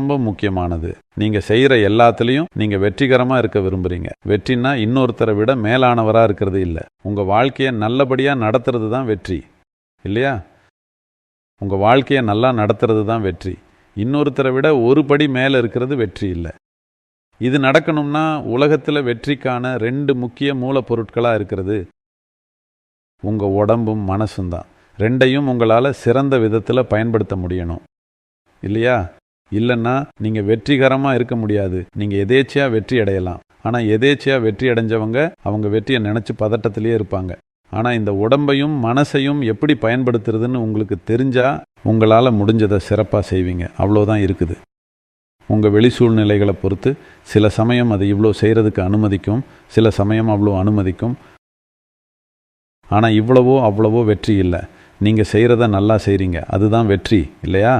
ரொம்ப முக்கியமானது. நீங்க செய்யற எல்லாத்துலயும் நீங்க வெற்றிகரமா இருக்க விரும்புறீங்க. வெற்றினா இன்னொருத்தரை விட மேலானவரா இருக்கிறது இல்ல. உங்க வாழ்க்கையை நல்லபடியா நடத்துறது தான் வெற்றி இல்லையா? உங்க வாழ்க்கையை நல்லா நடத்துறது தான் வெற்றி. இன்னொருத்தரை விட ஒரு படி மேல இருக்கிறது வெற்றி இல்லை. இது நடக்கணும்னா உலகத்துல வெற்றிக்கான 2 முக்கிய மூலப்பொருட்களா இருக்கிறது உங்க உடம்பும் மனசும் தான். 2ஐயும் உங்களால சிறந்த விதத்துல பயன்படுத்த முடியணும் இல்லையா? இல்லைன்னா நீங்க வெற்றிகரமா இருக்க முடியாது. நீங்க எதேச்சையா வெற்றி அடையலாம். ஆனா எதேச்சையா வெற்றி அடைஞ்சவங்க அவங்க வெற்றியை நினைச்சு பதட்டத்திலேயே இருப்பாங்க. ஆனா இந்த உடம்பையும் மனசையும் எப்படி பயன்படுத்துறதுன்னு உங்களுக்கு தெரிஞ்சா உங்களால முடிஞ்சதை சிறப்பா செய்வீங்க. அவ்வளோதான் இருக்குது. உங்க வெளி சூழ்நிலைகளை பொறுத்து சில சமயம் அது இவ்வளோ செய்யறதுக்கு அனுமதிக்கும், சில சமயம் அவ்வளோ அனுமதிக்கும். ஆனா இவ்வளவோ அவ்வளவோ வெற்றி இல்லை. நீங்க செய்யறத நல்லா செய்றீங்க, அதுதான் வெற்றி இல்லையா?